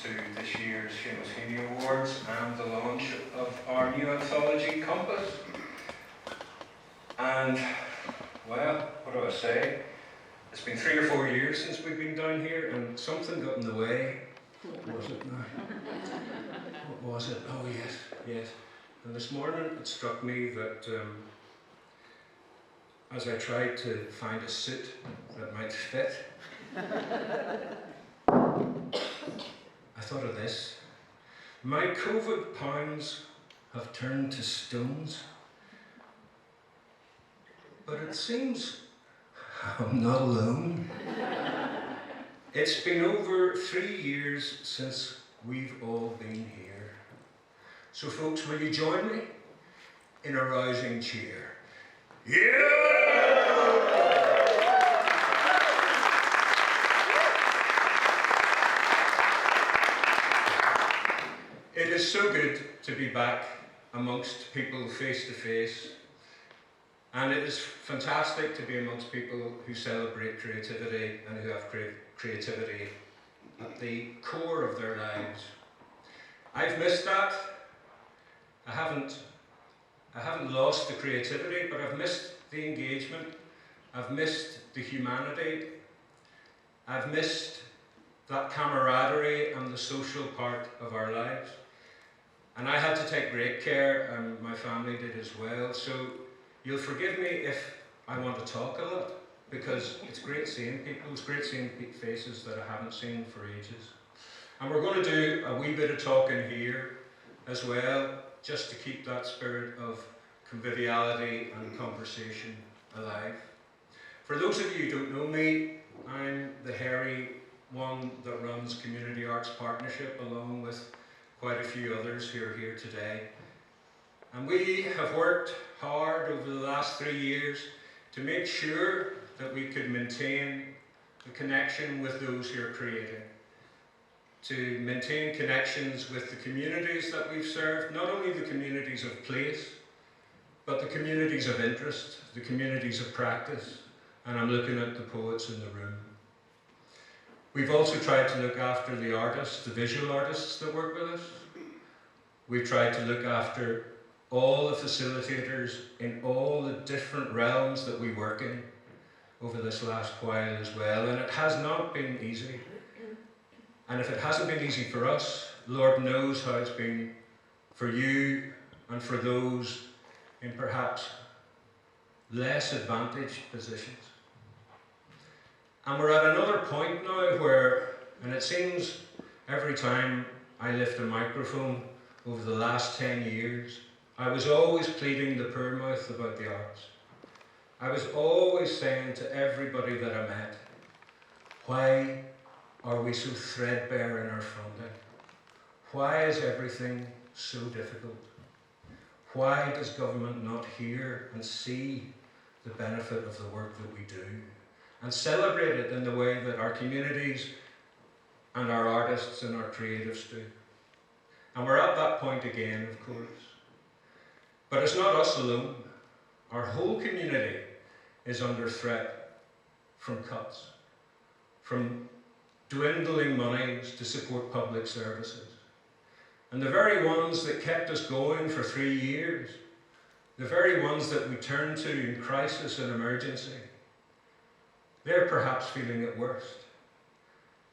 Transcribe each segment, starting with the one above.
to this year's Seamus Heaney Awards and the launch of our new anthology, Compass. And, well, what do I say? It's been 3 or 4 years since we've been down here, and something got in the way. What was it now? What was it? Oh, yes. And this morning it struck me that as I tried to find a suit that might fit, I thought of this. My COVID pounds have turned to stones, but it seems I'm not alone. It's been over 3 years since we've all been here. So folks, will you join me in a rousing cheer? Yeah! It is so good to be back amongst people face to face, and it is fantastic to be amongst people who celebrate creativity and who have creativity at the core of their lives. I've missed that. I haven't lost the creativity, but I've missed the engagement. I've missed the humanity. I've missed that camaraderie and the social part of our lives. And I had to take great care, and my family did as well. So you'll forgive me if I want to talk a lot, because it's great seeing people, it's great seeing faces that I haven't seen for ages. And we're going to do a wee bit of talking here as well, just to keep that spirit of conviviality and conversation alive. For those of you who don't know me, I'm the hairy one that runs Community Arts Partnership, along with quite a few others who are here today. And we have worked hard over the last 3 years to make sure that we could maintain the connection with those who are creating, to maintain connections with the communities that we've served, not only the communities of place, but the communities of interest, the communities of practice, and I'm looking at the poets in the room. We've also tried to look after the artists, the visual artists that work with us. We've tried to look after all the facilitators in all the different realms that we work in over this last while as well, and it has not been easy. And if it hasn't been easy for us, Lord knows how it's been for you and for those in perhaps less advantaged positions. And we're at another point now where, and it seems every time I lift a microphone over the last 10 years, I was always pleading the poor mouth about the arts. I was always saying to everybody that I met, why are we so threadbare in our funding? Why is everything so difficult? Why does government not hear and see the benefit of the work that we do and celebrate it in the way that our communities and our artists and our creatives do? And we're at that point again, of course. But it's not us alone. Our whole community is under threat from cuts, from dwindling monies to support public services. And the very ones that kept us going for 3 years, the very ones that we turn to in crisis and emergency, they're perhaps feeling it worst.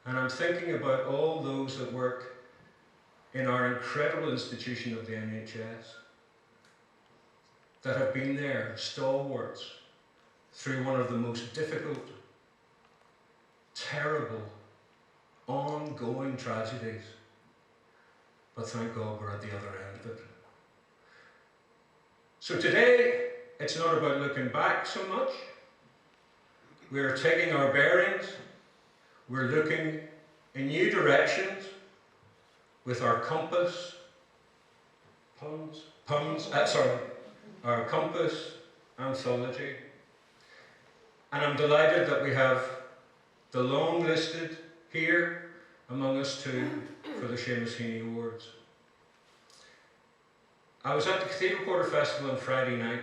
And I'm thinking about all those that work in our incredible institution of the NHS, that have been there, stalwarts, through one of the most difficult, terrible, ongoing tragedies. But thank God we're at the other end of it. So today, it's not about looking back so much. We're taking our bearings. We're looking in new directions with our compass, our Compass anthology. And I'm delighted that we have the long listed here among us too for the Seamus Heaney Awards. I was at the Cathedral Quarter Festival on Friday night,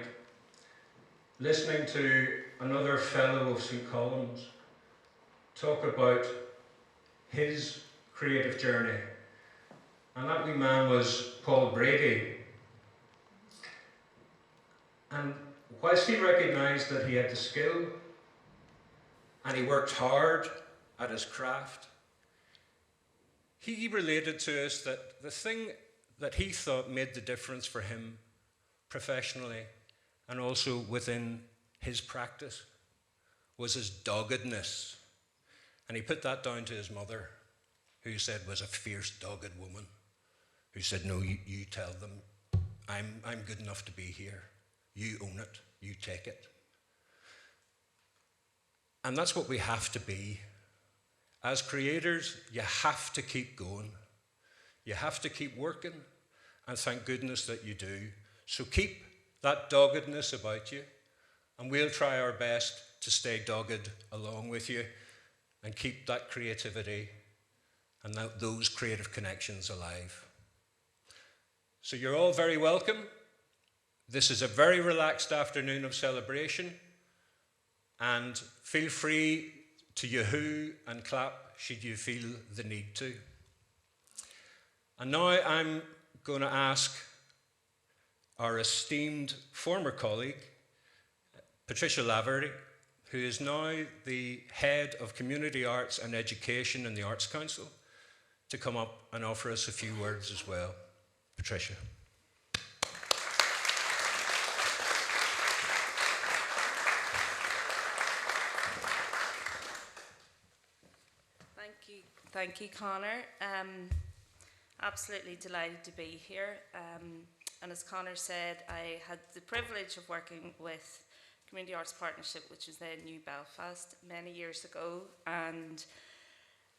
listening to another fellow of St. Column's talk about his creative journey And that wee man was Paul Brady. And whilst he recognised that he had the skill and he worked hard at his craft, he related to us that the thing that he thought made the difference for him professionally and also within his practice was his doggedness. And he put that down to his mother, who said was a fierce, dogged woman, who said, no, you tell them, I'm good enough to be here. You own it, you take it. And that's what we have to be. As creators, you have to keep going. You have to keep working, and thank goodness that you do. So keep that doggedness about you, and we'll try our best to stay dogged along with you and keep that creativity and those creative connections alive. So you're all very welcome. This is a very relaxed afternoon of celebration, and feel free to yoo-hoo and clap should you feel the need to. And now I'm going to ask our esteemed former colleague, Patricia Laverty, who is now the head of Community Arts and Education in the Arts Council, to come up and offer us a few words as well. Patricia. Thank you, Conor. Absolutely delighted to be here. And as Conor said, I had the privilege of working with Community Arts Partnership, which was then New Belfast, many years ago. And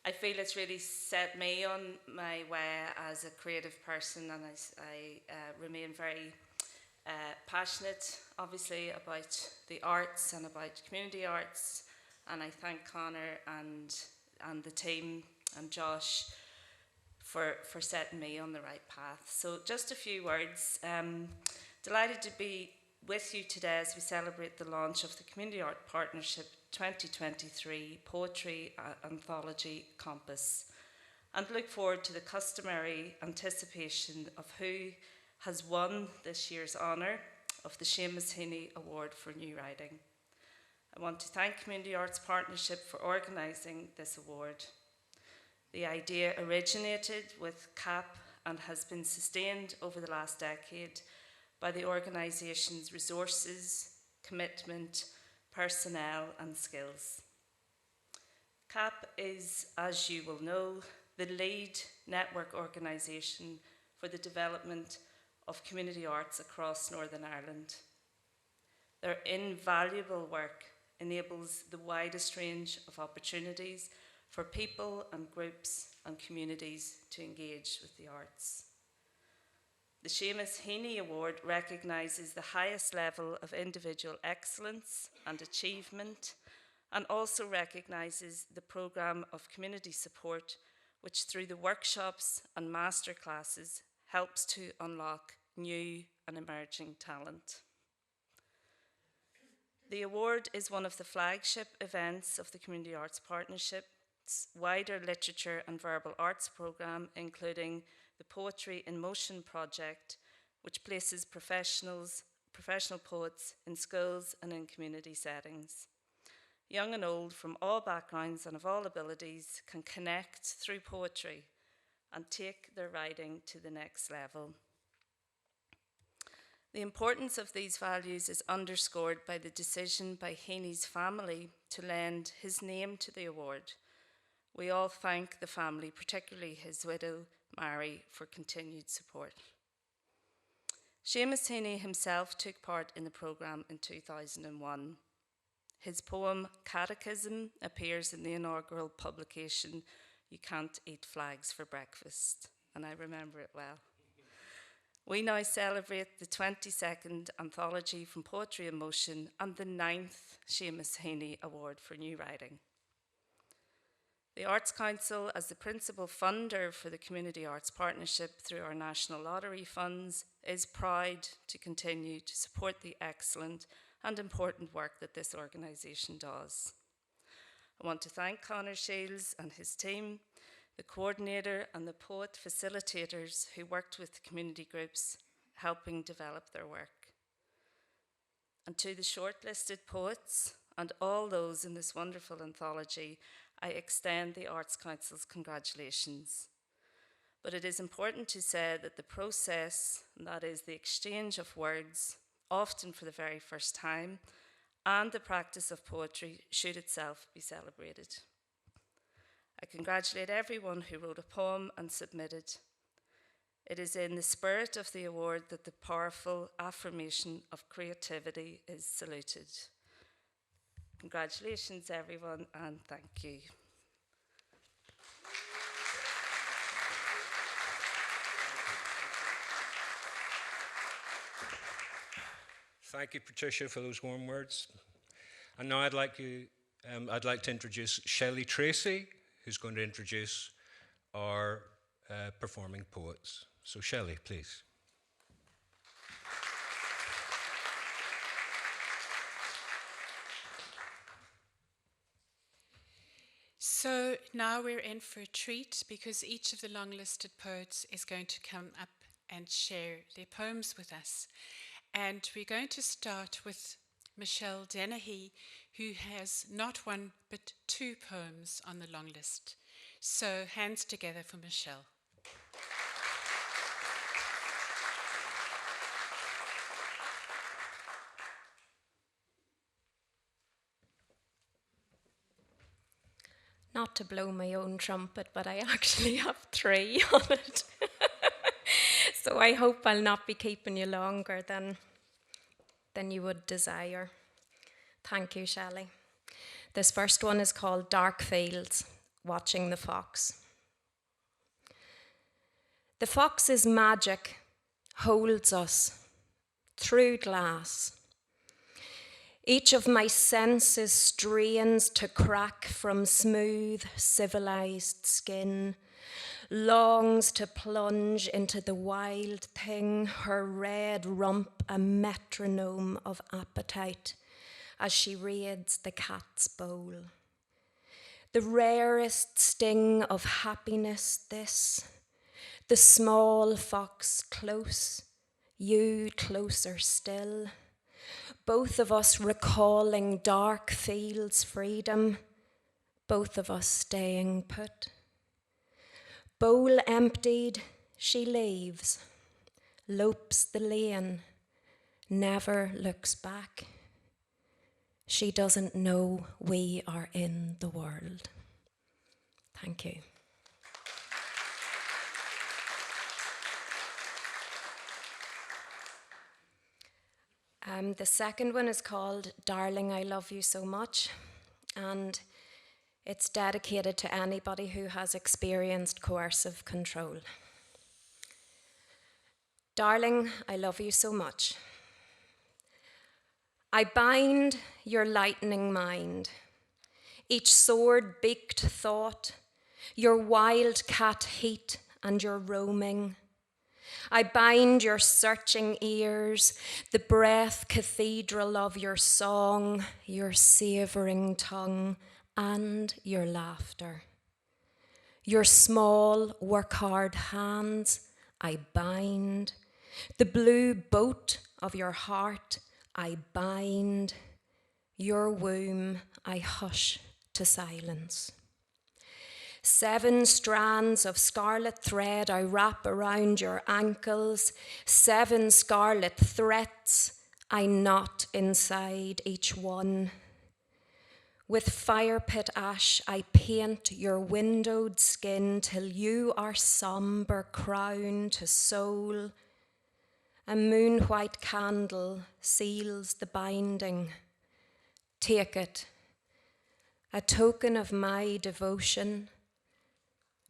I feel it's really set me on my way as a creative person, and I remain very passionate, obviously, about the arts and about community arts. And I thank Conor and the team and Josh for setting me on the right path. So just a few words. Delighted to be with you today as we celebrate the launch of the Community Art Partnership 2023 Poetry Anthology Compass, and look forward to the customary anticipation of who has won this year's honour of the Seamus Heaney Award for New Writing. I want to thank Community Arts Partnership for organising this award. The idea originated with CAP and has been sustained over the last decade by the organisation's resources, commitment, personnel and skills. CAP is, as you will know, the lead network organisation for the development of community arts across Northern Ireland. Their invaluable work enables the widest range of opportunities for people and groups and communities to engage with the arts. The Seamus Heaney Award recognises the highest level of individual excellence and achievement, and also recognises the programme of community support, which through the workshops and masterclasses helps to unlock new and emerging talent. The award is one of the flagship events of the Community Arts Partnership's wider literature and verbal arts programme, including the Poetry in Motion project, which places professional poets in schools and in community settings. Young and old from all backgrounds and of all abilities can connect through poetry and take their writing to the next level. The importance of these values is underscored by the decision by Heaney's family to lend his name to the award. We all thank the family, particularly his widow, Mary, for continued support. Seamus Heaney himself took part in the programme in 2001. His poem, Catechism, appears in the inaugural publication, You Can't Eat Flags for Breakfast, and I remember it well. We now celebrate the 22nd anthology from Poetry in Motion and the 9th Seamus Heaney Award for New Writing. The Arts Council, as the principal funder for the Community Arts Partnership through our National Lottery funds, is proud to continue to support the excellent and important work that this organisation does. I want to thank Conor Shields and his team, the coordinator and the poet facilitators who worked with community groups, helping develop their work. And to the shortlisted poets and all those in this wonderful anthology, I extend the Arts Council's congratulations. But it is important to say that the process, and that is the exchange of words, often for the very first time, and the practice of poetry should itself be celebrated. I congratulate everyone who wrote a poem and submitted. It is in the spirit of the award that the powerful affirmation of creativity is saluted. Congratulations, everyone, and thank you. Thank you, Patricia, for those warm words. And now I'd like to introduce Shelley Tracy, who's going to introduce our performing poets. So Shelley, please. So now we're in for a treat because each of the long-listed poets is going to come up and share their poems with us. And we're going to start with Michelle Dennehy, who has not one but 2 poems on the long list. So hands together for Michelle. Not to blow my own trumpet, but I actually have 3 on it. So I hope I'll not be keeping you longer than you would desire. Thank you, Shelley. This first one is called Dark Fields, Watching the Fox. The fox's magic holds us through glass. Each of my senses strains to crack from smooth, civilized skin, longs to plunge into the wild thing, her red rump a metronome of appetite as she raids the cat's bowl. The rarest sting of happiness this, the small fox close, you closer still, both of us recalling dark fields' freedom, both of us staying put. Bowl emptied, she leaves, lopes the lane, never looks back. She doesn't know we are in the world. Thank you. The second one is called Darling, I Love You So Much, and it's dedicated to anybody who has experienced coercive control. Darling, I love you so much. I bind your lightning mind, each sword-beaked thought, your wildcat heat and your roaming. I bind your searching ears, the breath cathedral of your song, your savouring tongue, and your laughter. Your small, work-hard hands, I bind. The blue boat of your heart, I bind. Your womb, I hush to silence. 7 strands of scarlet thread I wrap around your ankles. 7 scarlet threads I knot inside each one. With fire pit ash, I paint your windowed skin till you are sombre crown to soul. A moon-white candle seals the binding. Take it, a token of my devotion.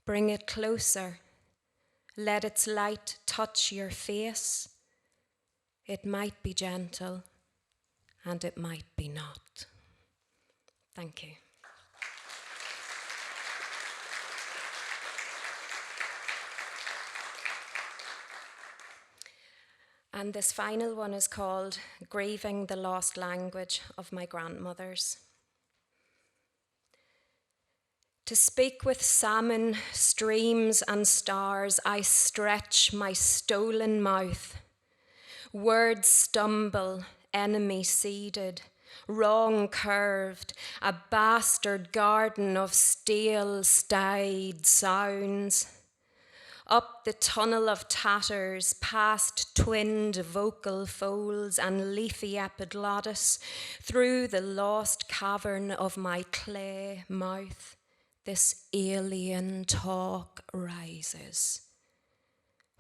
Bring it closer. Let its light touch your face. It might be gentle, and it might be not. Thank you. And this final one is called Grieving the Lost Language of My Grandmothers. To speak with salmon, streams and stars, I stretch my stolen mouth. Words stumble, enemy seeded, wrong curved, a bastard garden of steel-stayed sounds. Up the tunnel of tatters, past twinned vocal folds and leafy epiglottis, through the lost cavern of my clay mouth, this alien talk rises.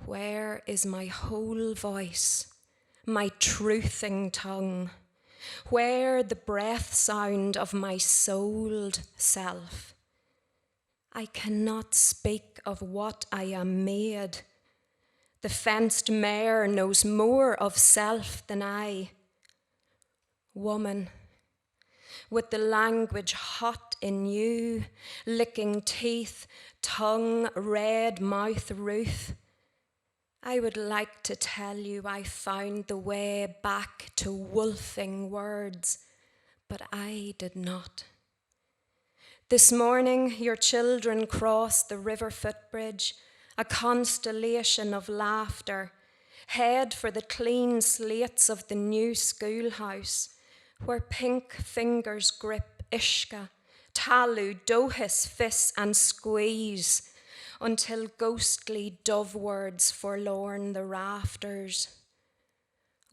Where is my whole voice, my truthing tongue? Where the breath sound of my souled self? I cannot speak of what I am made. The fenced mare knows more of self than I. Woman, with the language hot in you, licking teeth, tongue, red mouth, ruth, I would like to tell you I found the way back to wolfing words, but I did not. This morning, your children crossed the river footbridge, a constellation of laughter, head for the clean slates of the new schoolhouse, where pink fingers grip ishka, talu, dohis, fiss and squeeze, until ghostly dove words forlorn the rafters.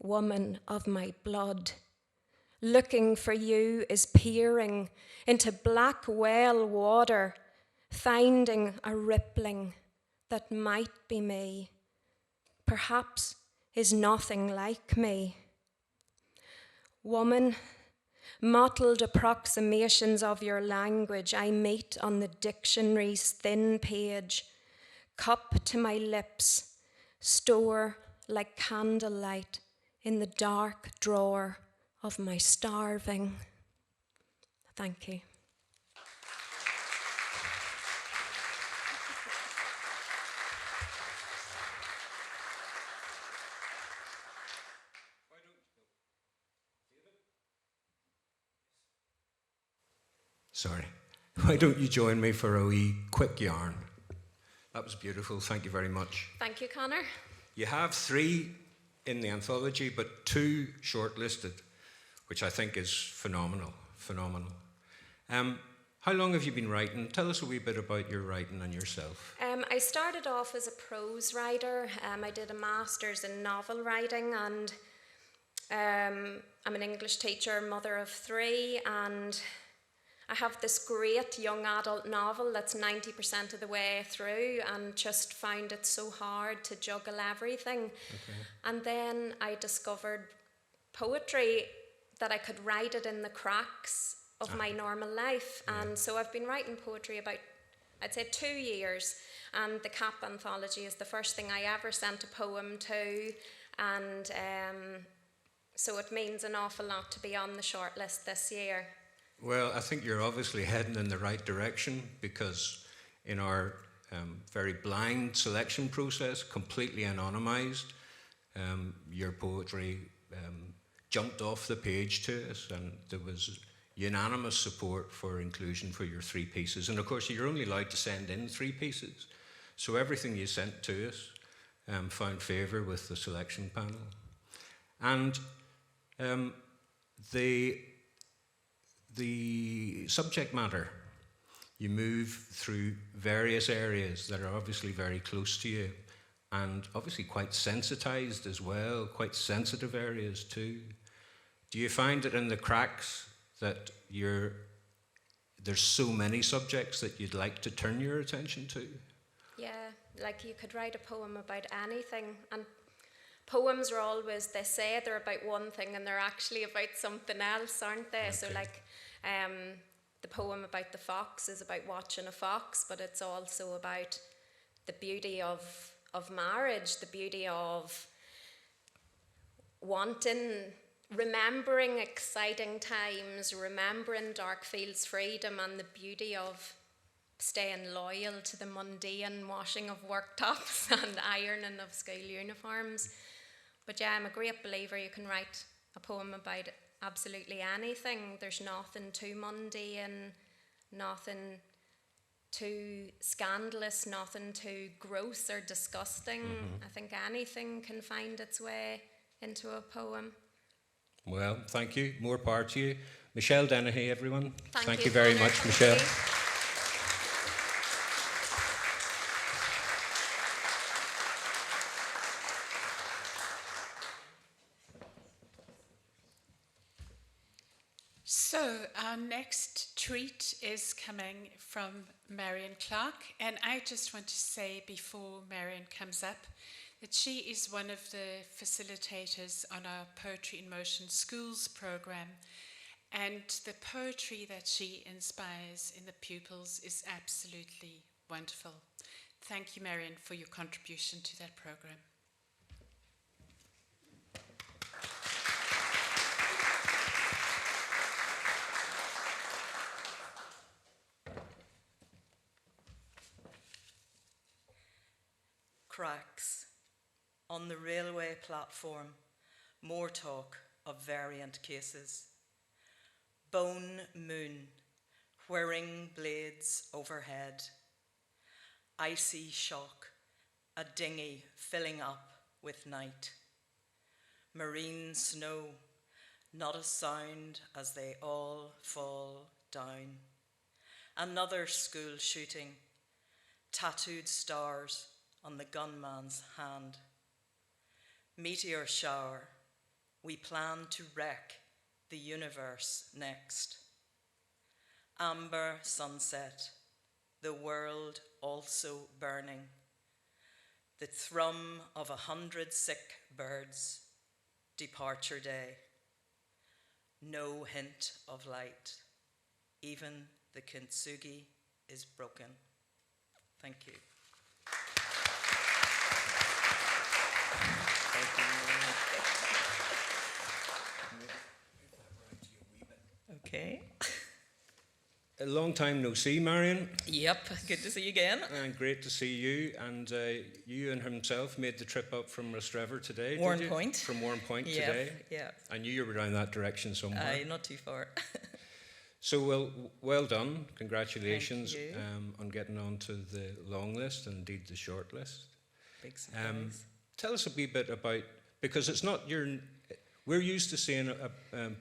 Woman of my blood, looking for you is peering into black well water, finding a rippling that might be me, perhaps is nothing like me. Woman, mottled approximations of your language I meet on the dictionary's thin page, cup to my lips, store like candlelight in the dark drawer of my starving. Thank you. Sorry. Why don't you join me for a wee quick yarn? That was beautiful. Thank you very much. Thank you, Connor. You have 3 in the anthology, but 2 shortlisted, which I think is phenomenal. How long have you been writing? Tell us a wee bit about your writing and yourself. I started off as a prose writer. I did a master's in novel writing, and I'm an English teacher, mother of 3, and I have this great young adult novel that's 90% of the way through, and just found it so hard to juggle everything. Okay. And then I discovered poetry, that I could write it in the cracks of my normal life. Yeah. And so I've been writing poetry about, I'd say, 2 years, and the CAP anthology is the first thing I ever sent a poem to, and so it means an awful lot to be on the shortlist this year. Well, I think you're obviously heading in the right direction, because in our very blind selection process, completely anonymized, your poetry jumped off the page to us, and there was unanimous support for inclusion for your 3 pieces. And of course, you're only allowed to send in 3 pieces. So everything you sent to us found favour with the selection panel. And the subject matter, you move through various areas that are obviously very close to you, and obviously quite sensitized as well, quite sensitive areas too. Do you find that in the cracks that there's so many subjects that you'd like to turn your attention to? Yeah, like you could write a poem about anything, and poems are always, they say they're about one thing and they're actually about something else, aren't they? Okay. So like the poem about the fox is about watching a fox, but it's also about the beauty of marriage, the beauty of remembering exciting times, remembering Darkfield's freedom, and the beauty of staying loyal to the mundane washing of worktops and ironing of school uniforms. But yeah, I'm a great believer you can write a poem about absolutely anything. There's nothing too mundane, nothing too scandalous, nothing too gross or disgusting. I think anything can find its way into a poem. Well, thank you. More power to you. Michelle Dennehy, everyone. Thank you very Connor. much, Thank Michelle. you. So our next treat is coming from Marion Clark, and I just want to say before Marion comes up that she is one of the facilitators on our Poetry in Motion Schools program, and the poetry that she inspires in the pupils is absolutely wonderful. Thank you, Marion, for your contribution to that program. Cracks. On the railway platform, more talk of variant cases. Bone moon, whirring blades overhead. Icy shock, a dinghy filling up with night. Marine snow, not a sound as they all fall down. Another school shooting, tattooed stars on the gunman's hand. Meteor shower, we plan to wreck the universe next. Amber sunset, the world also burning. The thrum of 100 sick birds, departure day. No hint of light, even the kintsugi is broken. Thank you. Okay. A long time no see, Marion. Yep, good to see you again. And great to see you. And you and himself made the trip up from Rostrevor today, Warren did you? Point. From Warren Point Yeah, today. yeah. I knew you were down that direction somewhere. Not too far. So well done. Congratulations Thank you. on getting onto the long list and indeed the short list. Big surprise. Tell us a wee bit about, because it's not we're used to seeing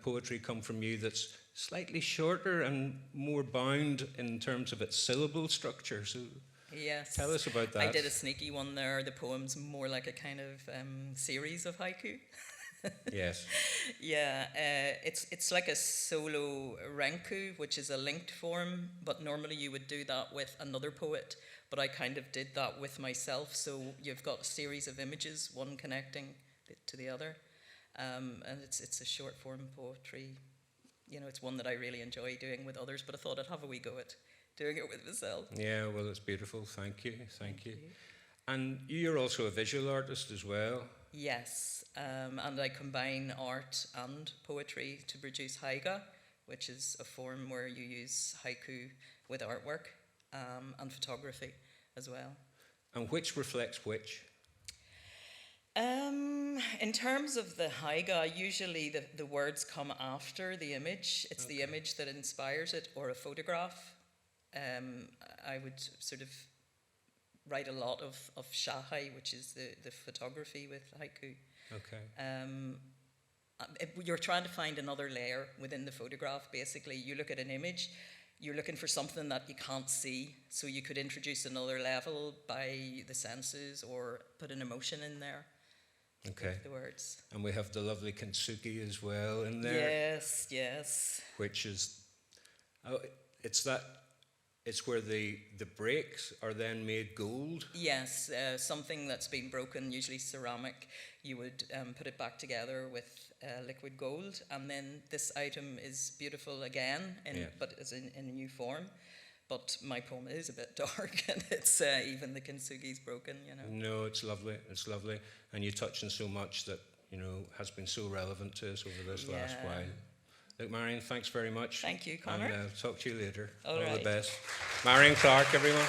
poetry come from you that's slightly shorter and more bound in terms of its syllable structure. So Yes. tell us about that. I did a sneaky one there. The poem's more like a kind of series of haiku. Yes. Yeah, it's like a solo renku, which is a linked form, but normally you would do that with another poet, but I kind of did that with myself, so you've got a series of images, one connecting to the other, and it's a short form poetry. You know, it's one that I really enjoy doing with others, but I thought I'd have a wee go at doing it with myself. Yeah, well, it's beautiful. Thank you. Thank you. And you're also a visual artist as well. Yes, and I combine art and poetry to produce haiga, which is a form where you use haiku with artwork and photography as well. And which reflects which? In terms of the haiga, usually the words come after the image. It's the image that inspires it, or a photograph. I would sort of write a lot of shahai, which is the photography with haiku. Okay. You're trying to find another layer within the photograph, basically. You look at an image, you're looking for something that you can't see, so you could introduce another level by the senses or put an emotion in there. Okay. With the words. And we have the lovely kintsugi as well in there. Yes, yes. Which is, it's where the breaks are then made gold. Yes, something that's been broken, usually ceramic, you would put it back together with liquid gold, and then this item is beautiful again, but it's in a new form. But my poem is a bit dark, and it's even the kintsugi's broken, you know. No, it's lovely. It's lovely. And you touch on so much that, you know, has been so relevant to us over this last while. Look, Marion, thanks very much. Thank you, Connor. And talk to you later. All the right. best. Marion Clark, everyone.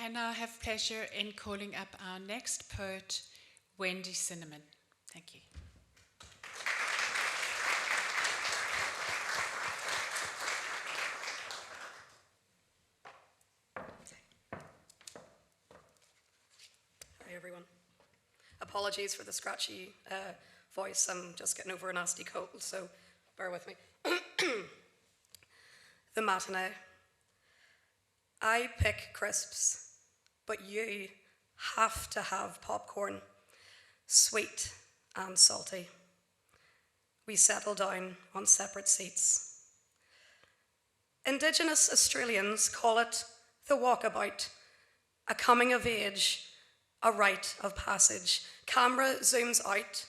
And I have pleasure in calling up our next poet, Wendy Cinnamon. Thank you. Hi everyone. Apologies for the scratchy voice. I'm just getting over a nasty cold, so bear with me. The matinee. I pick crisps, but you have to have popcorn, sweet and salty. We settle down on separate seats. Indigenous Australians call it the walkabout, a coming of age, a rite of passage. Camera zooms out,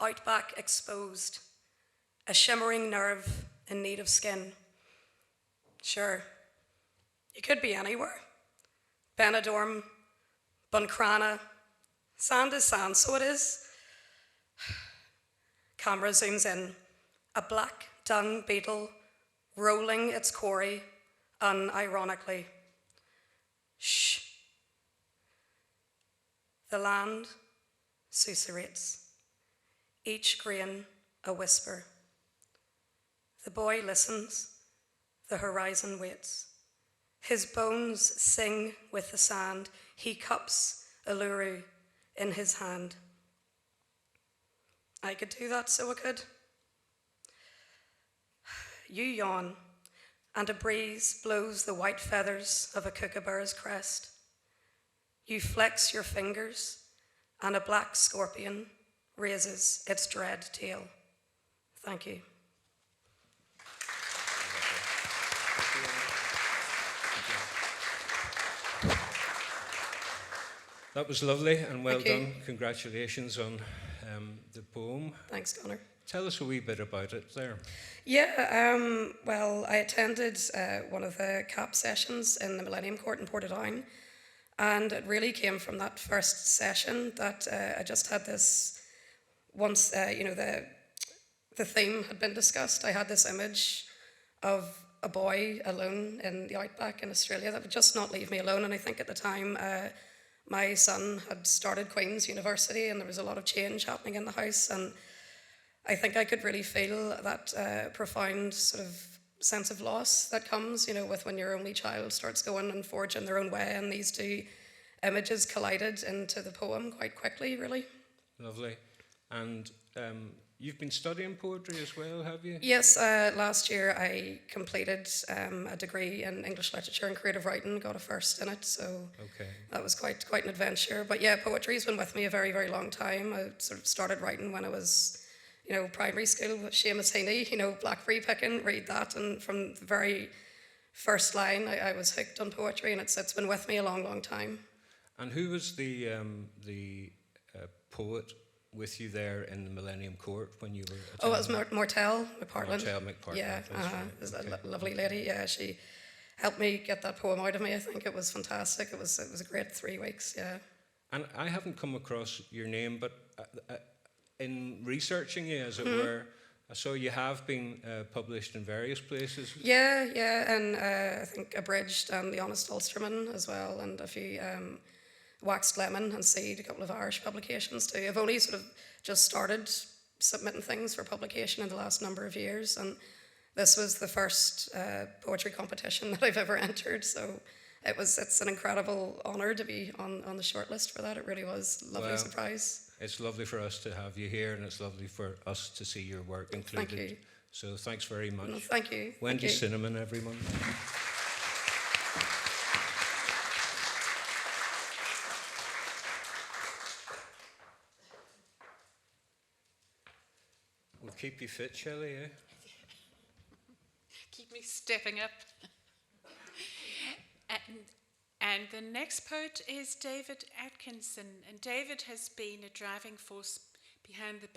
outback exposed, a shimmering nerve in need of skin. Sure, you could be anywhere. Benidorm, Buncrana, sand is sand, so it is. Camera zooms in, a black dung beetle rolling its quarry unironically. Shh. The land susurrates, each grain a whisper. The boy listens, the horizon waits. His bones sing with the sand. He cups Uluru in his hand. I could do that, so I could. You yawn, and a breeze blows the white feathers of a kookaburra's crest. You flex your fingers, and a black scorpion raises its dread tail. Thank you. That was lovely and well done. Congratulations on the poem. Thanks, Connor. Tell us a wee bit about it there. Yeah, well, I attended one of the CAP sessions in the Millennium Court in Portadown, and it really came from that first session that I just had this, once, the theme had been discussed, I had this image of a boy alone in the outback in Australia that would just not leave me alone. And I think at the time, my son had started Queen's University and there was a lot of change happening in the house, and I think I could really feel that profound sort of sense of loss that comes, with when your only child starts going and forging their own way, and these two images collided into the poem quite quickly, really. Lovely. And you've been studying poetry as well, have you? Yes, last year I completed a degree in English literature and creative writing, got a first in it, so that was quite an adventure. But yeah, poetry's been with me a very, very long time. I sort of started writing when I was, primary school with Seamus Heaney, blackberry picking, read that, and from the very first line I was hooked on poetry, and it's been with me a long, long time. And who was the poet with you there in the Millennium Court when you were attending? Oh, it was Mortel McPartland. Mortel McPartland. Yeah, it was a lovely lady. Yeah, she helped me get that poem out of me. I think it was fantastic. It was a great 3 weeks. Yeah. And I haven't come across your name, but in researching you, as it were, I saw you have been published in various places. Yeah, and I think Abridged and The Honest Ulsterman as well, and a few. Waxed Lemon and Seed, a couple of Irish publications too. I've only sort of just started submitting things for publication in the last number of years, and this was the first poetry competition that I've ever entered, so it's an incredible honour to be on the shortlist for that. It really was a lovely surprise. It's lovely for us to have you here, and it's lovely for us to see your work included. Thank you. So thanks very much. No, thank you. Wendy Cinnamon, everyone. We'll keep you fit, Shelley, eh? Keep me stepping up. And the next poet is David Atkinson. And David has been a driving force behind the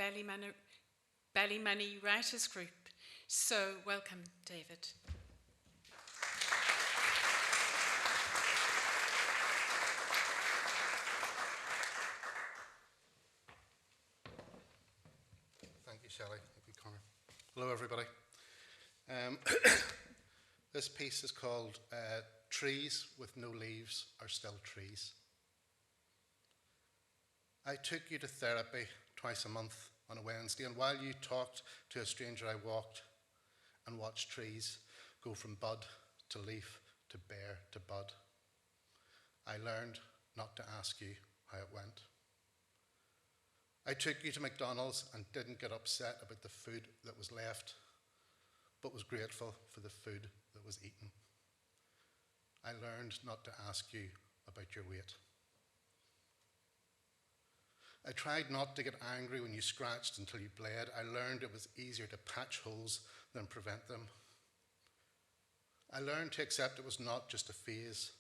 Ballymoney Writers Group. So welcome, David. Shelley, thank you, Connor. Hello, everybody. This piece is called trees with no leaves are still trees. I took you to therapy twice a month on a Wednesday, and while you talked to a stranger, I walked and watched trees go from bud to leaf to bare to bud. I learned not to ask you how it went. I took you to McDonald's and didn't get upset about the food that was left, but was grateful for the food that was eaten. I learned not to ask you about your weight. I tried not to get angry when you scratched until you bled. I learned it was easier to patch holes than prevent them. I learned to accept it was not just a phase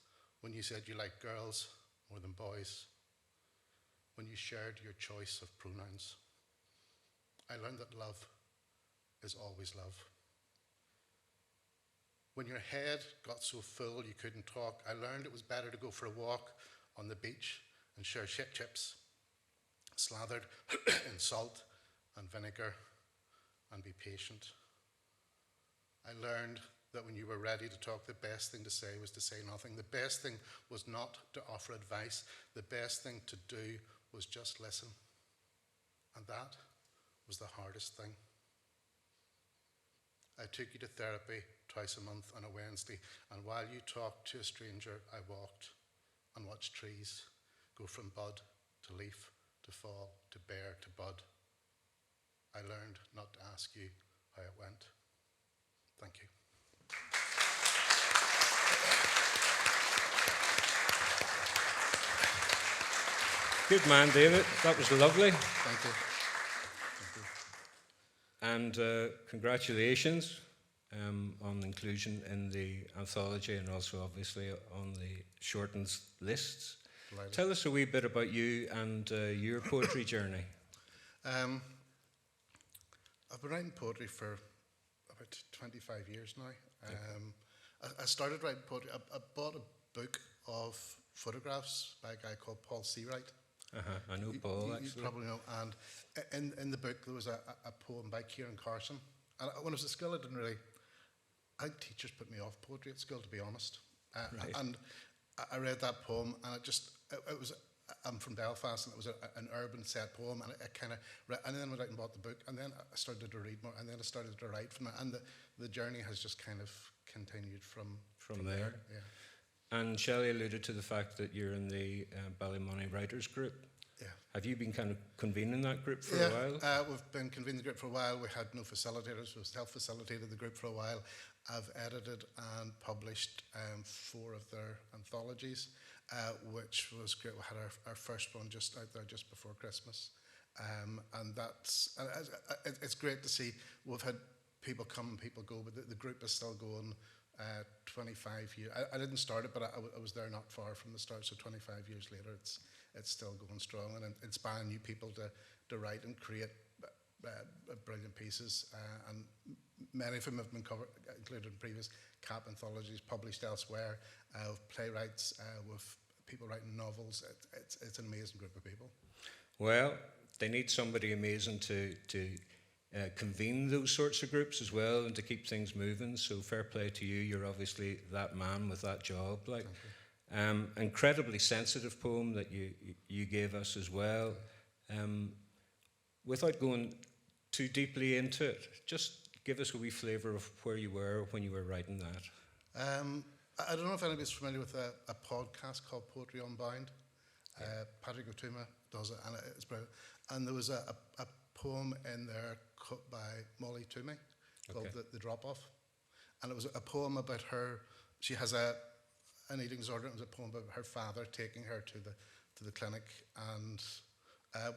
when you said you liked girls more than boys, when you shared your choice of pronouns. I learned that love is always love. When your head got so full you couldn't talk, I learned it was better to go for a walk on the beach and share shit chips, slathered in salt and vinegar, and be patient. I learned that when you were ready to talk, the best thing to say was to say nothing. The best thing was not to offer advice. The best thing to do was just listen. And that was the hardest thing. I took you to therapy twice a month on a Wednesday, and while you talked to a stranger, I walked and watched trees go from bud to leaf to fall to bare to bud. I learned not to ask you how it went. Thank you. Good man, David. That was lovely. Thank you. And congratulations on inclusion in the anthology and also obviously on the shortened lists. Delighted. Tell us a wee bit about you and your poetry journey. I've been writing poetry for about 25 years now. I started writing poetry. I bought a book of photographs by a guy called Paul Seawright. I know Paul, you actually. probably know. And in the book there was a poem by Kieran Carson. And when I was at school, I think teachers put me off poetry at school, to be honest. Right. And I read that poem, and it was. I'm from Belfast, and it was an urban set poem, and I kind of, and then went out and bought the book, and then I started to read more, and then I started to write from it, and the journey has just kind of continued from there. Yeah. And Shelley alluded to the fact that you're in the Ballymoney Writers Group. Yeah. Have you been kind of convening that group for a while? We've been convening the group for a while. We had no facilitators. We self-facilitated the group for a while. I've edited and published 4 of their anthologies, which was great. We had our first one just out there just before Christmas. And it's great to see. We've had people come and people go, but the group is still going 25 years. I didn't start it, but I was there not far from the start, so 25 years later, it's still going strong and inspiring new people to write and create brilliant pieces. And many of them have been included in previous CAP anthologies, published elsewhere, with playwrights, with people writing novels. It's an amazing group of people. Well, they need somebody amazing to convene those sorts of groups as well and to keep things moving. So fair play to you. You're obviously that man with that job. Like, incredibly sensitive poem that you gave us as well. Without going too deeply into it, just give us a wee flavour of where you were when you were writing that. I don't know if anybody's familiar with a podcast called Poetry Unbound. Patrick O'Tuma does it, and it's brilliant. And there was a poem in there by Molly Toomey called The Drop-Off. And it was a poem about her. She has an eating disorder. It was a poem about her father taking her to the clinic. And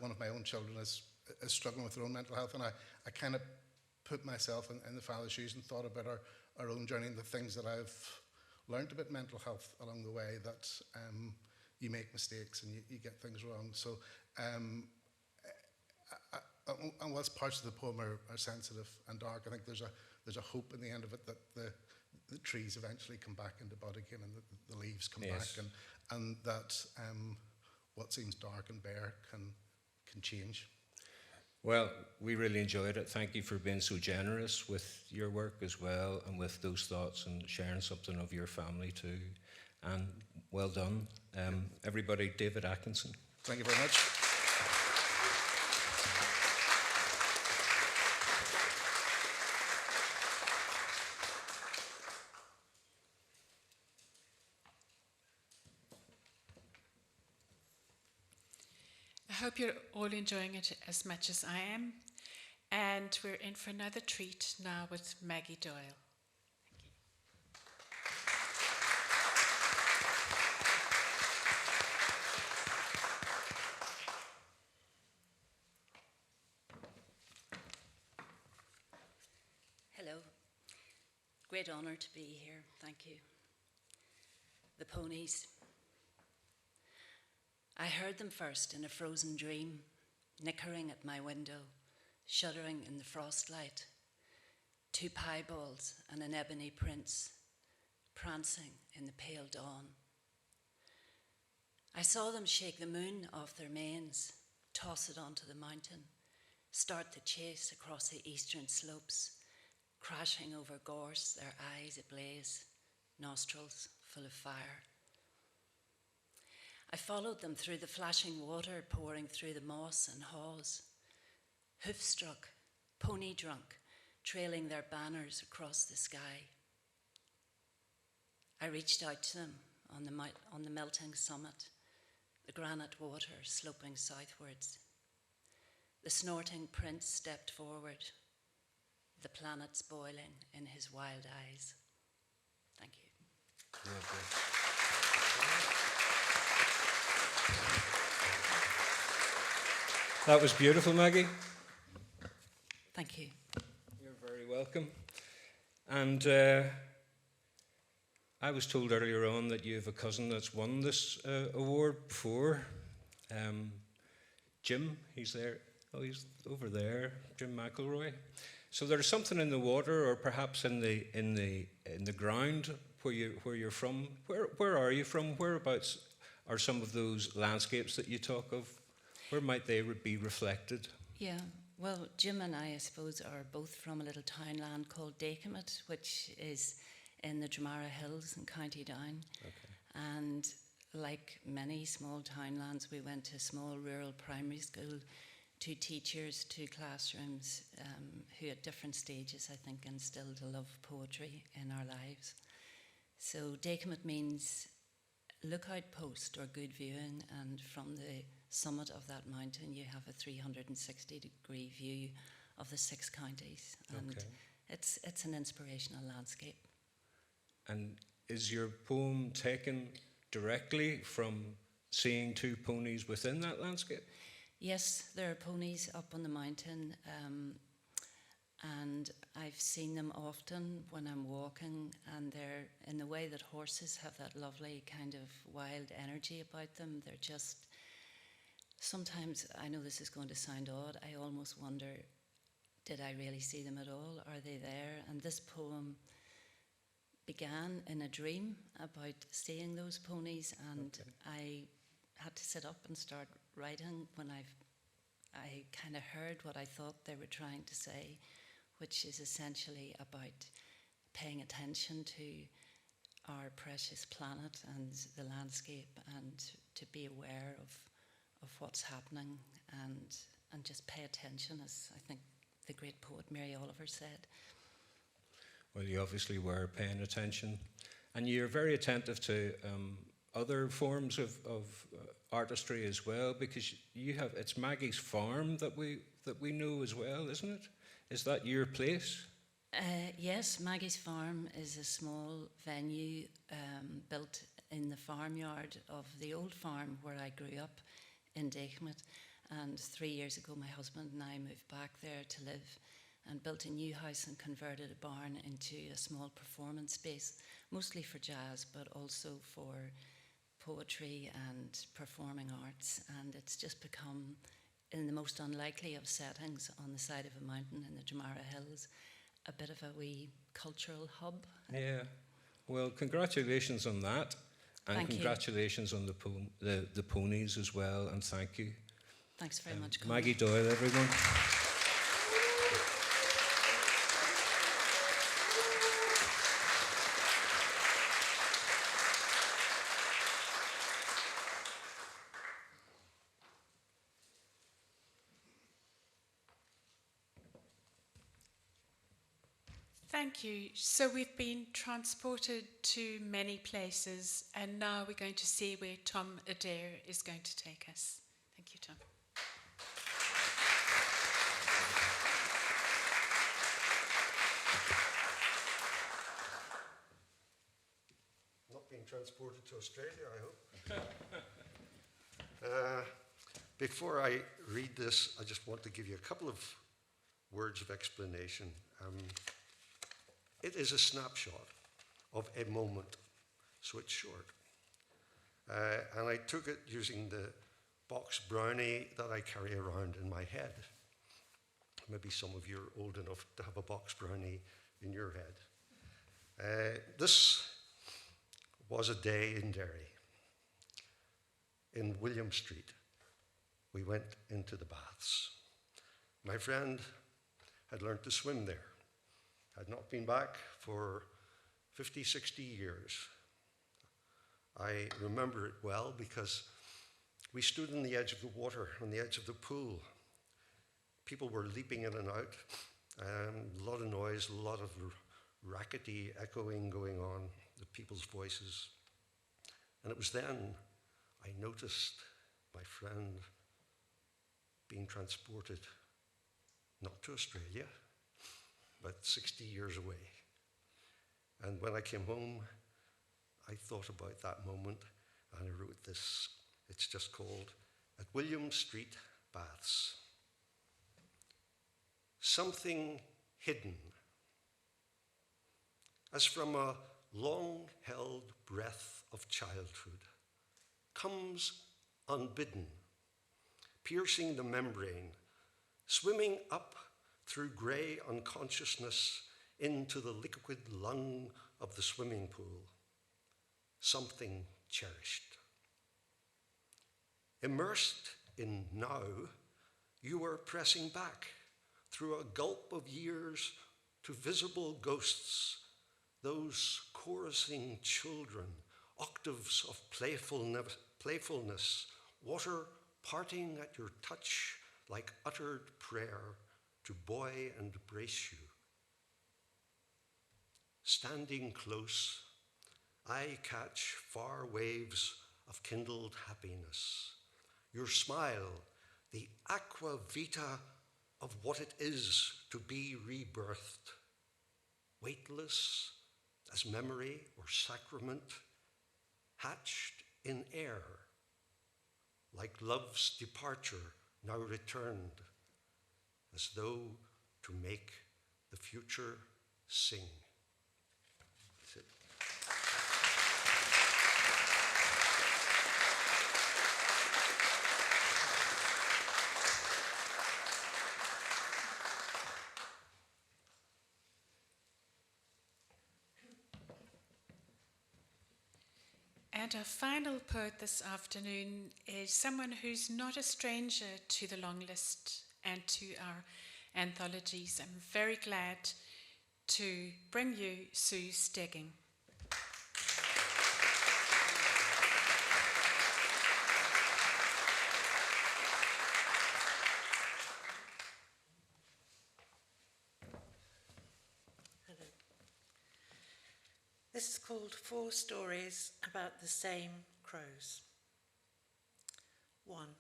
one of my own children is struggling with their own mental health. And I kind of put myself in the father's shoes and thought about our own journey and the things that I've learned about mental health along the way, that you make mistakes and you get things wrong. So, and whilst parts of the poem are sensitive and dark, I think there's a hope in the end of it that the trees eventually come back into bud again and the leaves come back, and that what seems dark and bare can change. Well, we really enjoyed it. Thank you for being so generous with your work as well, and with those thoughts, and sharing something of your family too. And well done. Everybody, David Atkinson. Thank you very much. I hope you're all enjoying it as much as I am. And we're in for another treat now with Maggie Doyle. Hello. Great honour to be here. Thank you. The ponies. I heard them first in a frozen dream, nickering at my window, shuddering in the frostlight. 2 piebalds and an ebony prince, prancing in the pale dawn. I saw them shake the moon off their manes, toss it onto the mountain, start the chase across the eastern slopes, crashing over gorse, their eyes ablaze, nostrils full of fire. I followed them through the flashing water pouring through the moss and haws, hoof-struck, pony-drunk, trailing their banners across the sky. I reached out to them on the melting summit, the granite water sloping southwards. The snorting prince stepped forward, the planets boiling in his wild eyes. Thank you. That was beautiful, Maggie. Thank you. You're very welcome. And I was told earlier on that you have a cousin that's won this award before. Jim, he's there. Oh, he's over there, Jim McElroy. So there's something in the water, or perhaps in the ground where you're from. Where are you from? Whereabouts are some of those landscapes that you talk of? Where might they be reflected? Yeah, well, Jim and I suppose, are both from a little townland called Dakemet, which is in the Dramara Hills in County Down. Okay. And like many small townlands, we went to a small rural primary school, 2 teachers, 2 classrooms, who at different stages, I think, instilled a love of poetry in our lives. So Dakemet means lookout post or good viewing, and from the summit of that mountain you have a 360-degree view of the 6 counties, and okay. It's an inspirational landscape. And is your poem taken directly from seeing 2 ponies within that landscape? Yes, there are ponies up on the mountain, and I've seen them often when I'm walking, and they're in the way that horses have that lovely kind of wild energy about them. They're just, sometimes, I know this is going to sound odd, I almost wonder, did I really see them at all? Are they there? And this poem began in a dream about seeing those ponies, and okay. I had to sit up and start writing when I kind of heard what I thought they were trying to say, which is essentially about paying attention to our precious planet and the landscape, and to be aware of what's happening, and just pay attention, as I think the great poet Mary Oliver said. Well, you obviously were paying attention, and you're very attentive to other forms of artistry as well, because you have, it's Maggie's farm that we know as well, isn't it? Is that your place? Yes, Maggie's Farm is a small venue built in the farmyard of the old farm where I grew up in Dakemet. And 3 years ago, my husband and I moved back there to live, and built a new house and converted a barn into a small performance space, mostly for jazz, but also for poetry and performing arts. And it's just become, in the most unlikely of settings, on the side of a mountain in the Dramara Hills, a bit of a wee cultural hub. Yeah. Well, congratulations on that. And thank congratulations you. On the ponies as well, and thank you. Thanks very much, Colin. Maggie Doyle, everyone. thank you. So we've been transported to many places, and now we're going to see where Tom Adair is going to take us. Thank you, Tom. Not being transported to Australia, I hope. Before I read this, I just want to give you a couple of words of explanation. It is a snapshot of a moment, so it's short. And I took it using the box brownie that I carry around in my head. Maybe some of you are old enough to have a box brownie in your head. This was a day in Derry. In William Street, we went into the baths. My friend had learned to swim there, had not been back for 50, 60 years. I remember it well because we stood on the edge of the water, on the edge of the pool. People were leaping in and out, a lot of noise, a lot of rackety echoing going on, the people's voices. And it was then I noticed my friend being transported, not to Australia, but 60 years away. And when I came home, I thought about that moment and I wrote this. It's just called At William Street Baths. Something hidden, as from a long-held breath of childhood, comes unbidden, piercing the membrane, swimming up through grey unconsciousness into the liquid lung of the swimming pool. Something cherished. Immersed in now, you are pressing back through a gulp of years to visible ghosts, those chorusing children, octaves of playfulness, water parting at your touch like uttered prayer to buoy and brace you. Standing close, I catch far waves of kindled happiness. Your smile, the aqua vita of what it is to be rebirthed, weightless as memory or sacrament, hatched in air, like love's departure now returned, as though to make the future sing. That's it. And our final poet this afternoon is someone who's not a stranger to the long list and to our anthologies. I'm very glad to bring you Sue Stegging. This is called 4 Stories About the Same Crows. 1.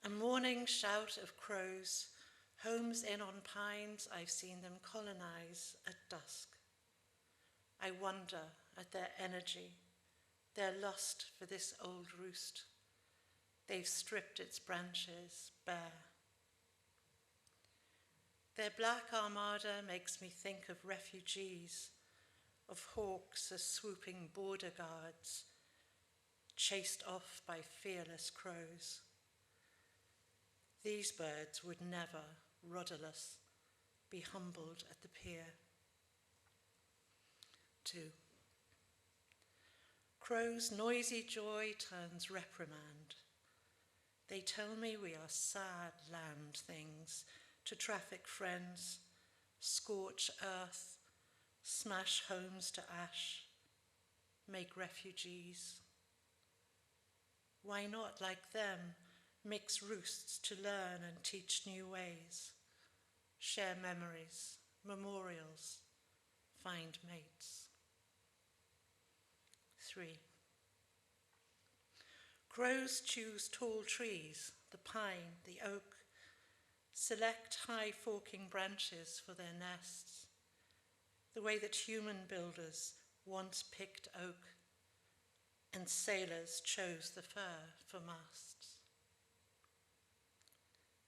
A morning shout of crows, homes in on pines, I've seen them colonize at dusk. I wonder at their energy, their lust for this old roost. They've stripped its branches bare. Their black armada makes me think of refugees, of hawks as swooping border guards, chased off by fearless crows. These birds would never, rudderless, be humbled at the pier. 2. Crows' noisy joy turns reprimand. They tell me we are sad land things to traffic friends, scorch earth, smash homes to ash, make refugees. Why not, like them, mix roosts to learn and teach new ways, share memories memorials, find mates. 3. Crows choose tall trees, the pine, the oak, select high forking branches for their nests, the way that human builders once picked oak and sailors chose the fir for masts.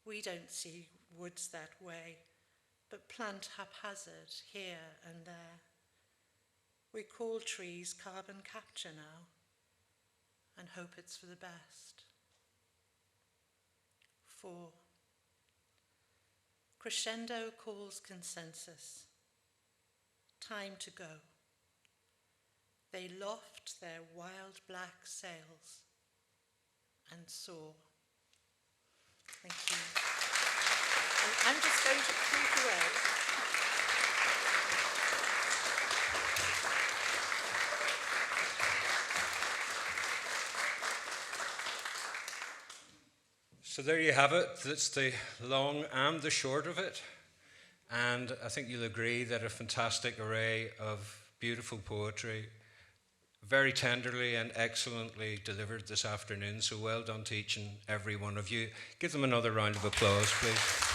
We don't see woods that way, but plant haphazard here and there. We call trees carbon capture now and hope it's for the best. 4. Crescendo calls consensus. Time to go. They loft their wild black sails and soar. Thank you. And I'm just going to creep away. So there you have it. That's the long and the short of it. And I think you'll agree that a fantastic array of beautiful poetry, very tenderly and excellently delivered this afternoon. So well done to each and every one of you. Give them another round of applause, please.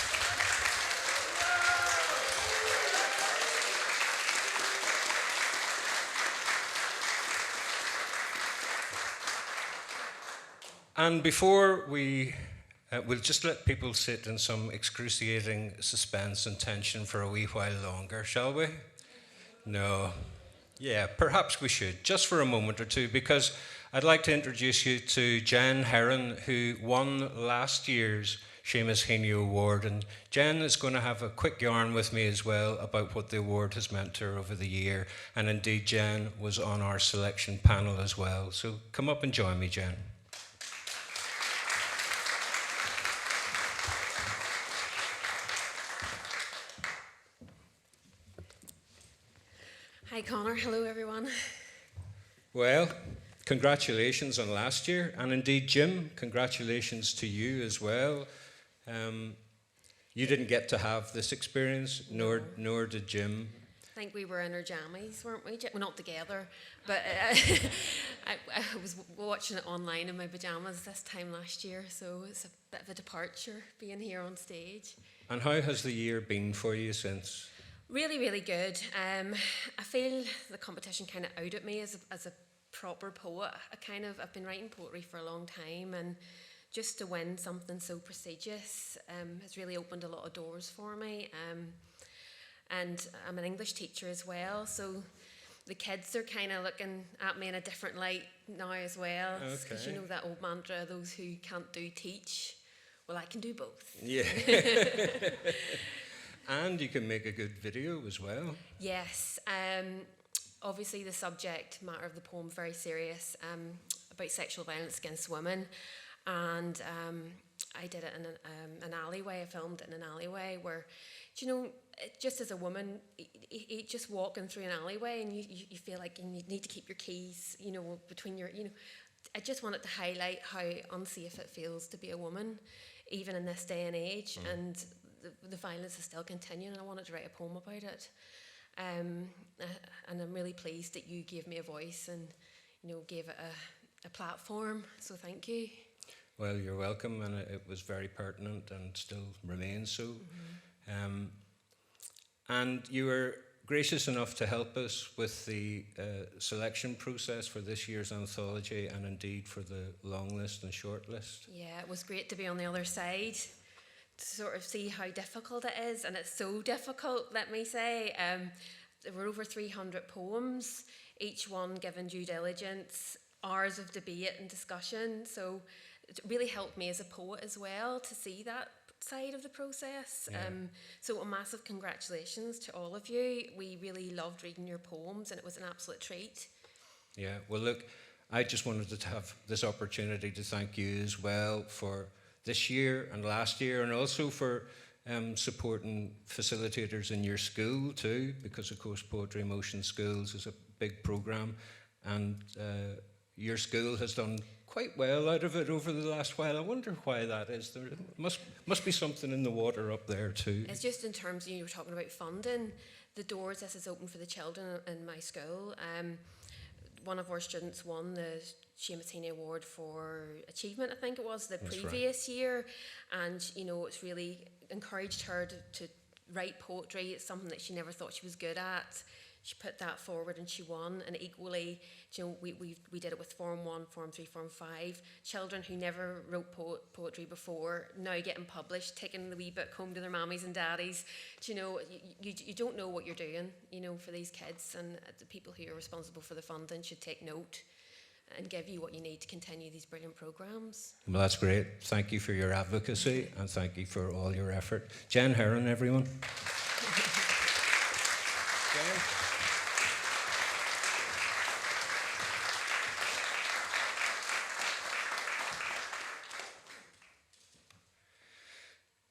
And before we'll just let people sit in some excruciating suspense and tension for a wee while longer, shall we? No. Yeah, perhaps we should, just for a moment or two, because I'd like to introduce you to Jen Heron, who won last year's Seamus Heaney Award. And Jen is going to have a quick yarn with me as well about what the award has meant to her over the year. And indeed, Jen was on our selection panel as well. So come up and join me, Jen. Hi Connor, hello everyone. Well, congratulations on last year, and indeed Jim, congratulations to you as well. You didn't get to have this experience, nor did Jim. I think we were in our jammies, weren't we? Well, not together, but I was watching it online in my pyjamas this time last year, so it's a bit of a departure being here on stage. And how has the year been for you since? Really, really good. I feel the competition kind of outed me as a proper poet. I've been writing poetry for a long time, and just to win something so prestigious has really opened a lot of doors for me. And I'm an English teacher as well, so the kids are kind of looking at me in a different light now as well. Because you know that old mantra, those who can't do teach. Well, I can do both. Yeah. And you can make a good video as well. Yes. Obviously, the subject matter of the poem is very serious, about sexual violence against women. And I did it in an alleyway. I filmed it in an alleyway where, just as a woman, just walking through an alleyway and you feel like you need to keep your keys, between your, I just wanted to highlight how unsafe it feels to be a woman, even in this day and age. And the violence is still continuing, and I wanted to write a poem about it. And I'm really pleased that you gave me a voice and, gave it a platform. So thank you. Well, you're welcome, and it was very pertinent and still remains so. Mm-hmm. And you were gracious enough to help us with the selection process for this year's anthology, and indeed for the long list and short list. Yeah, it was great to be on the other side, to sort of see how difficult it is, and it's so difficult, let me say. There were over 300 poems, each one given due diligence, hours of debate and discussion, so it really helped me as a poet as well to see that side of the process. Yeah. So a massive congratulations to all of you. We really loved reading your poems, and it was an absolute treat. Yeah, well look, I just wanted to have this opportunity to thank you as well for this year and last year, and also for supporting facilitators in your school too, because of course Poetry Motion Schools is a big programme, and your school has done quite well out of it over the last while. I wonder why that is. There must be something in the water up there too. It's just in terms, you were talking about funding, the doors this is open for the children in my school. One of our students won the Seamus Heaney Award for achievement, I think it was, the previous year. And, you know, it's really encouraged her to write poetry. It's something that she never thought she was good at. She put that forward and she won. And equally, you know, we did it with Form 1, Form 3, Form 5. Children who never wrote poetry before, now getting published, taking the wee book home to their mammies and daddies. You know, you don't know what you're doing, you know, for these kids. And the people who are responsible for the funding should take note and give you what you need to continue these brilliant programmes. Well, that's great. Thank you for your advocacy and thank you for all your effort. Jen Heron, everyone. Jen.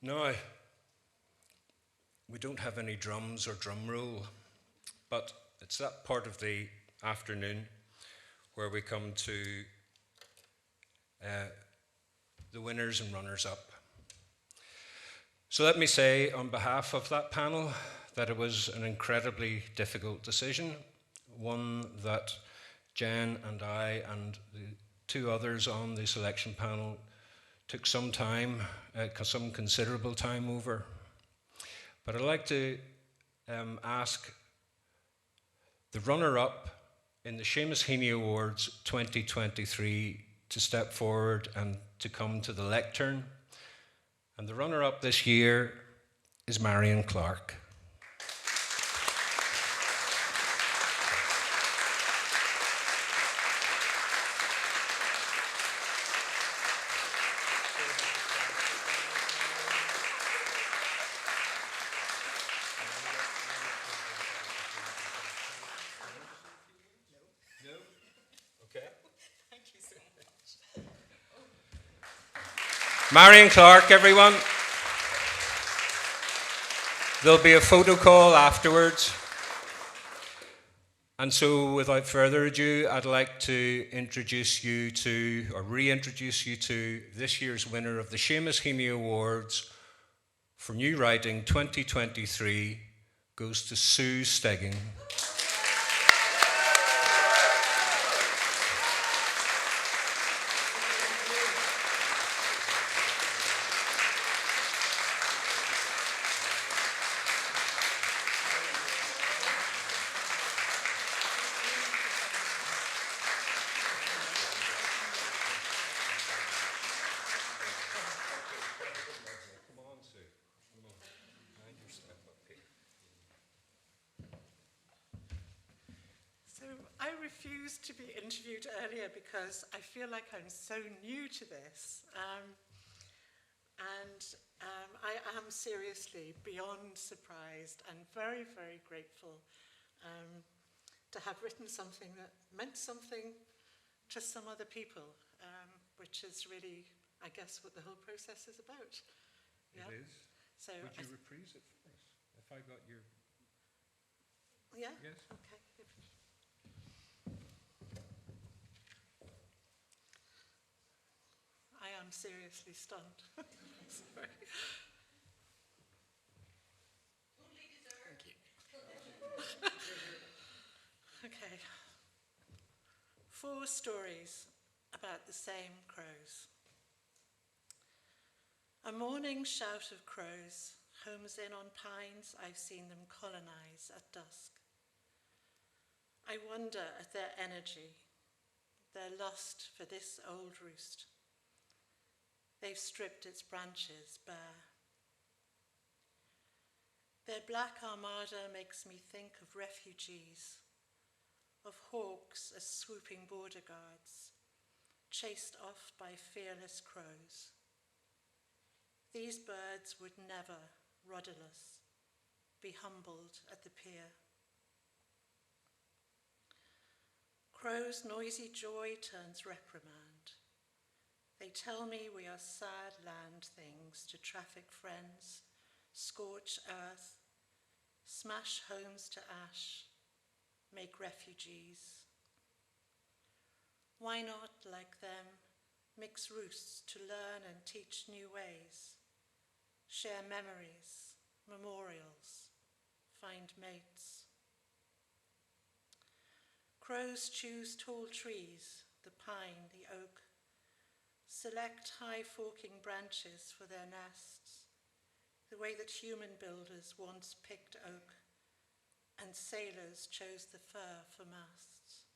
Now, we don't have any drums or drum roll, but it's that part of the afternoon where we come to the winners and runners-up. So let me say on behalf of that panel that it was an incredibly difficult decision, one that Jen and I and the two others on the selection panel took some time, some considerable time over. But I'd like to ask the runner-up in the Seamus Heaney Awards 2023 to step forward and to come to the lectern. And the runner-up this year is Marion Clark. Marion Clark, everyone. There'll be a photo call afterwards. And so, without further ado, I'd like to introduce you to, or reintroduce you to, this year's winner of the Seamus Heaney Awards for New Writing 2023 goes to Sue Stegging. I refused to be interviewed earlier because I feel like I'm so new to this. I am seriously beyond surprised and very, very grateful to have written something that meant something to some other people, which is really, I guess, what the whole process is about. Yeah? It is. So would you reprise it for us? If I got your... Yeah? Yes. Okay. I am seriously stunned. Sorry. Thank you. Okay. 4 stories about the same crows. A morning shout of crows, homes in on pines, I've seen them colonize at dusk. I wonder at their energy, their lust for this old roost. They've stripped its branches bare. Their black armada makes me think of refugees, of hawks as swooping border guards, chased off by fearless crows. These birds would never, rudderless, be humbled at the pier. Crows' noisy joy turns reprimand. They tell me we are sad land things to traffic friends, scorch earth, smash homes to ash, make refugees. Why not, like them, mix roosts to learn and teach new ways, share memories, memorials, find mates? Crows choose tall trees, the pine, the oak, select high forking branches for their nests, the way that human builders once picked oak and sailors chose the fir for masts.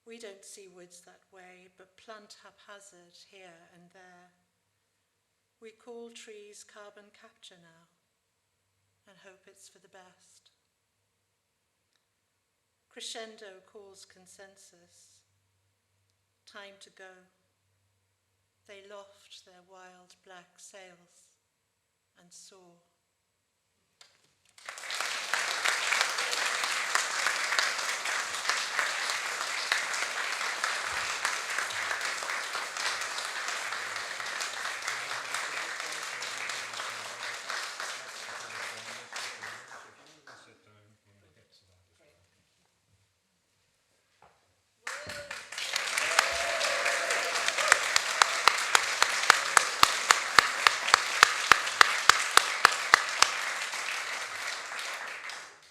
We don't see woods that way, but plant haphazard here and there. We call trees carbon capture now and hope it's for the best. Crescendo calls consensus. Time to go. They loft their wild black sails and soar.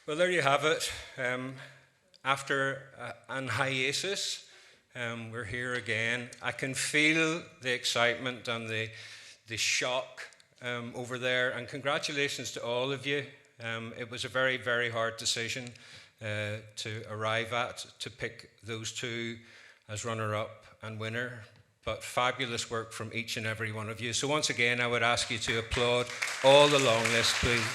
Well, there you have it. After an hiatus, we're here again. I can feel the excitement and the shock over there, and congratulations to all of you. It was a very, very hard decision to arrive at, to pick those two as runner-up and winner, but fabulous work from each and every one of you. So once again, I would ask you to applaud all the long list, please.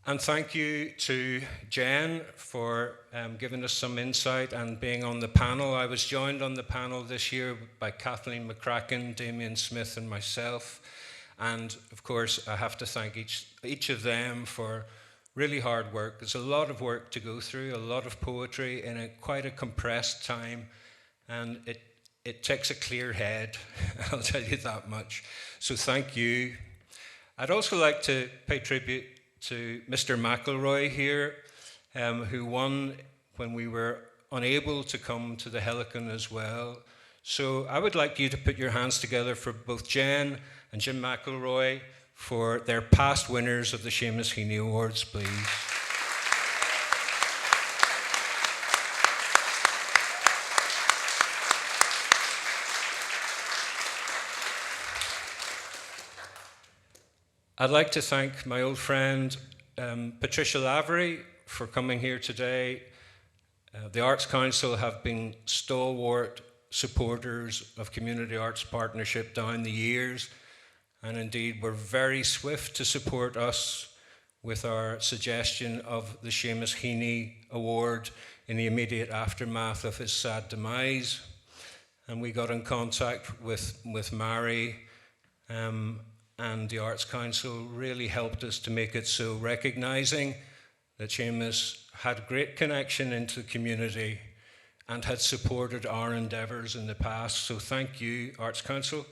And thank you to Jen for giving us some insight and being on the panel. I was joined on the panel this year by Kathleen McCracken, Damien Smith, and myself. And of course, I have to thank each of them for really hard work. There's a lot of work to go through, a lot of poetry in quite a compressed time. And it takes a clear head, I'll tell you that much. So thank you. I'd also like to pay tribute to Mr. McElroy here, who won when we were unable to come to the Helicon as well. So I would like you to put your hands together for both Jen and Jim McElroy for their past winners of the Seamus Heaney Awards, please. I'd like to thank my old friend Patricia Lavery for coming here today. The Arts Council have been stalwart supporters of Community Arts Partnership down the years, and indeed were very swift to support us with our suggestion of the Seamus Heaney Award in the immediate aftermath of his sad demise. And we got in contact with Mary, and the Arts Council really helped us to make it so, recognising that Seamus had great connection into the community and had supported our endeavours in the past. So thank you, Arts Council.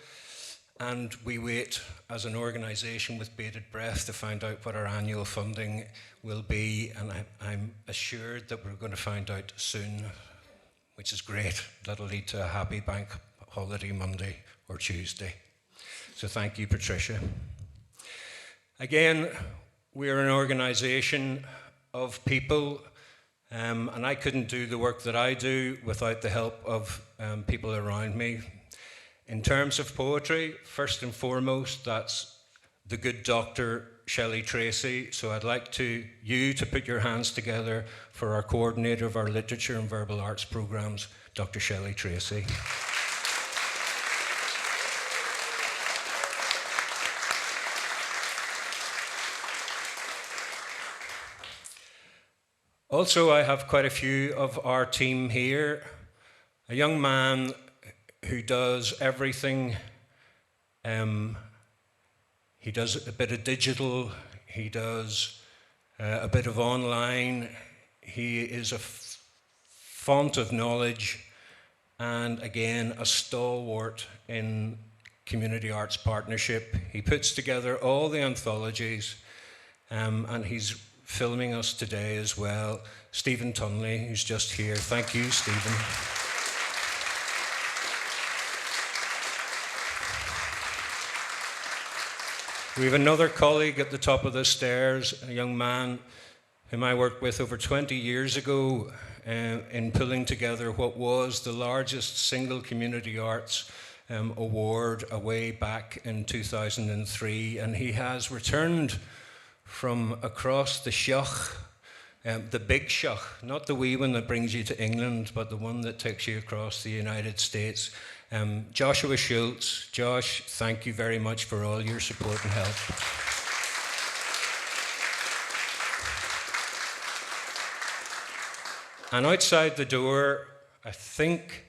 And we wait as an organisation with bated breath to find out what our annual funding will be, and I'm assured that we're going to find out soon, which is great. That'll lead to a happy bank holiday Monday or Tuesday. So thank you, Patricia. Again, we're an organisation of people, and I couldn't do the work that I do without the help of people around me. In terms of poetry, first and foremost, that's the good Dr. Shelley Tracy. So I'd like you to put your hands together for our coordinator of our literature and verbal arts programs, Dr. Shelley Tracy. Also, I have quite a few of our team here. A young man who does everything. He does a bit of digital, he does a bit of online. He is a font of knowledge, and again, a stalwart in Community Arts Partnership. He puts together all the anthologies, and he's filming us today as well. Stephen Tunley, who's just here. Thank you, Stephen. We have another colleague at the top of the stairs, a young man whom I worked with over 20 years ago in pulling together what was the largest single community arts award way back in 2003. And he has returned from across the Sheugh, the big Sheugh, not the wee one that brings you to England, but the one that takes you across the United States. Joshua Schultz. Josh, thank you very much for all your support and help. And outside the door, I think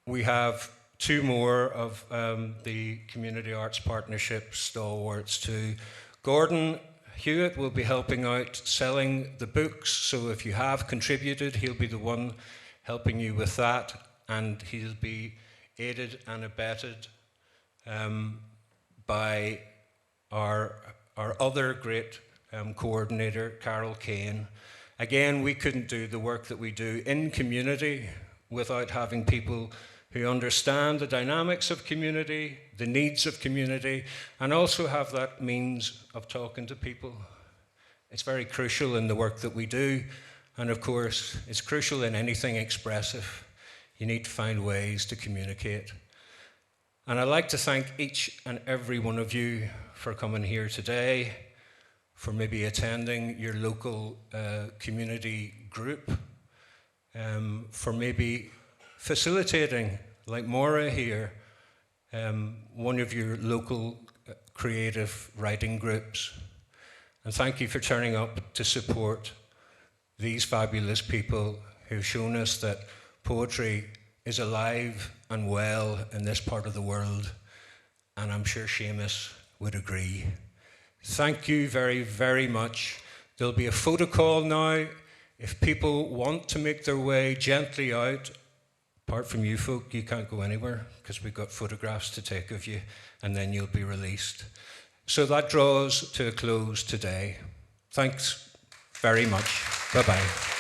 we have two more of the Community Arts Partnership stalwarts too. Gordon Hewitt will be helping out selling the books, so if you have contributed, he'll be the one helping you with that, and he'll be aided and abetted by our other great coordinator, Carol Kane. Again, we couldn't do the work that we do in community without having people who understand the dynamics of community, the needs of community, and also have that means of talking to people. It's very crucial in the work that we do, and of course, it's crucial in anything expressive. You need to find ways to communicate. And I'd like to thank each and every one of you for coming here today, for maybe attending your local community group, for maybe facilitating, like Maura here, one of your local creative writing groups. And thank you for turning up to support these fabulous people who've shown us that poetry is alive and well in this part of the world, and I'm sure Seamus would agree. Thank you very, very much. There'll be a photo call now. If people want to make their way gently out, apart from you folk, you can't go anywhere because we've got photographs to take of you, and then you'll be released. So that draws to a close today. Thanks very much. Bye-bye.